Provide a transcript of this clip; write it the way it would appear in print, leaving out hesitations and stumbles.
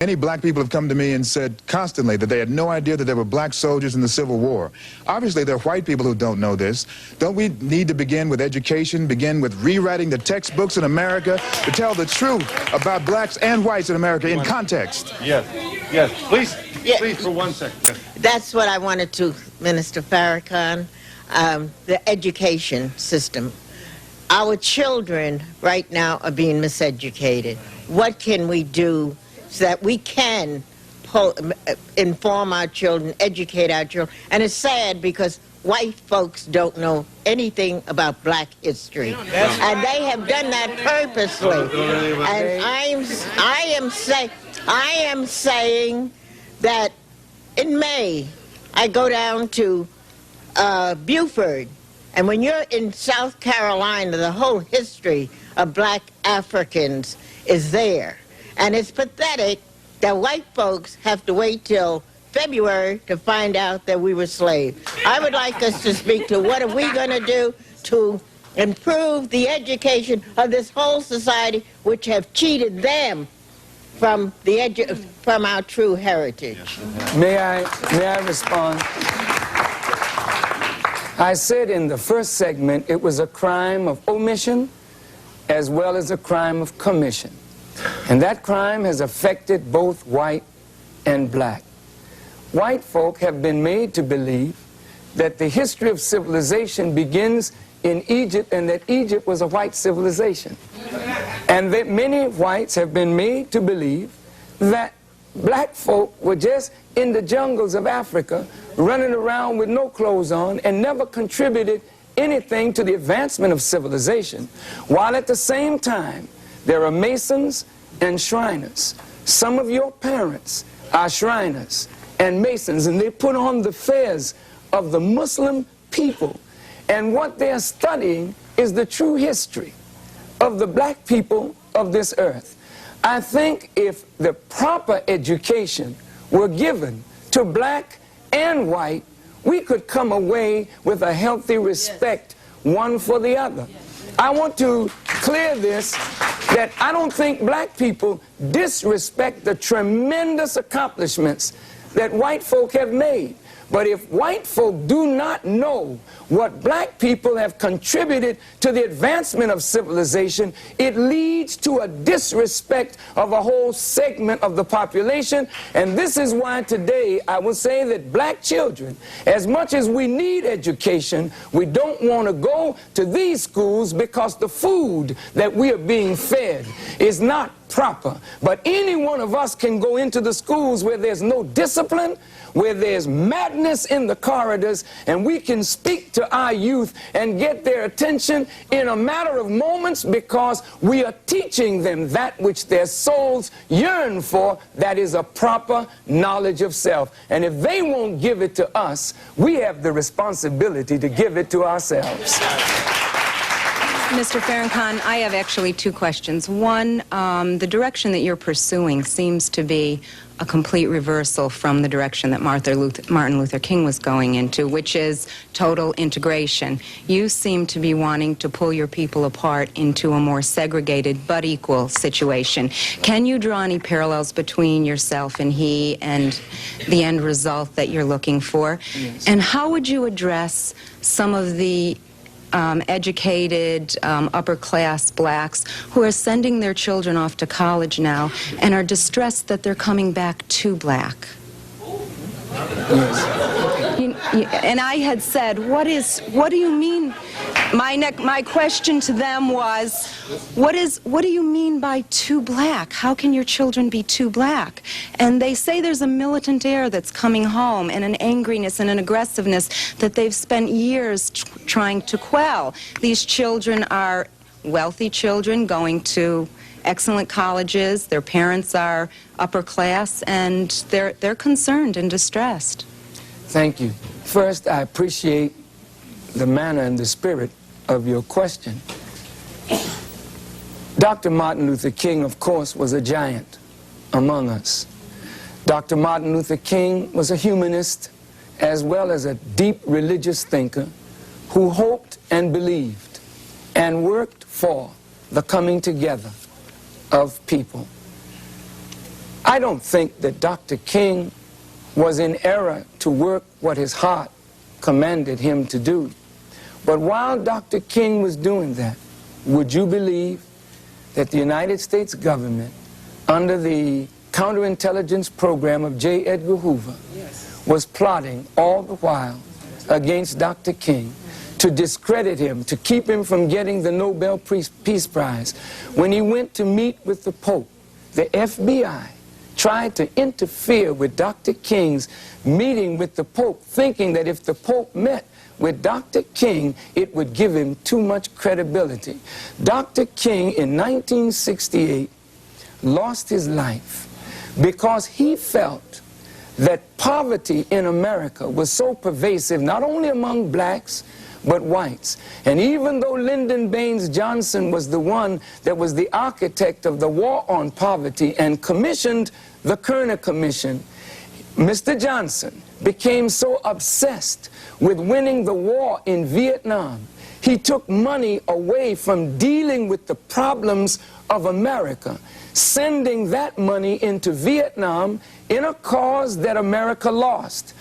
Many black people have come to me and said constantly that they had no idea that there were black soldiers in the Civil War. Obviously, there are white people who don't know this. Don't we need to begin with education, begin with rewriting the textbooks in America to tell the truth about blacks and whites in America in context? Yes, yes. Please, please, for 1 second. That's what I wanted to, Minister Farrakhan, the education system. Our children right now are being miseducated. What can we do so that we can inform our children, educate our children? And it's sad because white folks don't know anything about black history. And they have done that purposely. And I am saying that in May, I go down to Beaufort, and when you're in South Carolina, the whole history of black Africans is there. And it's pathetic that white folks have to wait till February to find out that we were slaves. I would like us to speak to what are we going to do to improve the education of this whole society, which have cheated them from our true heritage. May I respond? I said in the first segment it was a crime of omission as well as a crime of commission. And that crime has affected both white and black. White folk have been made to believe that the history of civilization begins in Egypt and that Egypt was a white civilization. And that many whites have been made to believe that black folk were just in the jungles of Africa running around with no clothes on and never contributed anything to the advancement of civilization, while at the same time there are Masons and Shriners. Some of your parents are Shriners and Masons, and they put on the fez of the Muslim people. And what they're studying is the true history of the black people of this earth. I think if the proper education were given to black and white, we could come away with a healthy respect one for the other. I want to clear this, that I don't think black people disrespect the tremendous accomplishments that white folk have made. But if white folk do not know what black people have contributed to the advancement of civilization, it leads to a disrespect of a whole segment of the population. And this is why today I will say that black children, as much as we need education, we don't want to go to these schools because the food that we are being fed is not proper. But any one of us can go into the schools where there's no discipline, where there's madness in the corridors, and we can speak to our youth and get their attention in a matter of moments, because we are teaching them that which their souls yearn for, that is a proper knowledge of self. And if they won't give it to us, we have the responsibility to give it to ourselves. Mr. Farrakhan, I have actually two questions. One, the direction that you're pursuing seems to be a complete reversal from the direction that Martin Luther King was going into, which is total integration. You seem to be wanting to pull your people apart into a more segregated but equal situation. Can you draw any parallels between yourself and he and the end result that you're looking for? Yes. And how would you address some of the educated, upper-class blacks who are sending their children off to college now and are distressed that they're coming back too black? And I had said, what do you mean? My question to them was, what do you mean by too black? How can your children be too black? And they say there's a militant air that's coming home, and an angriness and an aggressiveness that they've spent years trying to quell. These children are wealthy children going to excellent colleges. Their parents are upper class, and they're concerned and distressed. Thank you. First, I appreciate the manner and the spirit of your question. Dr. Martin Luther King, of course, was a giant among us. Dr. Martin Luther King was a humanist as well as a deep religious thinker who hoped and believed and worked for the coming together of people. I don't think that Dr. King was in error to work what his heart commanded him to do. But while Dr. King was doing that, would you believe that the United States government, under the counterintelligence program of J. Edgar Hoover, was plotting all the while against Dr. King to discredit him, to keep him from getting the Nobel Peace Prize? When he went to meet with the Pope, the FBI tried to interfere with Dr. King's meeting with the Pope, thinking that if the Pope met with Dr. King, it would give him too much credibility. Dr. King, in 1968, lost his life because he felt that poverty in America was so pervasive, not only among blacks, but whites. And even though Lyndon Baines Johnson was the one that was the architect of the war on poverty and commissioned the Kerner Commission, Mr. Johnson became so obsessed with winning the war in Vietnam, he took money away from dealing with the problems of America, sending that money into Vietnam in a cause that America lost.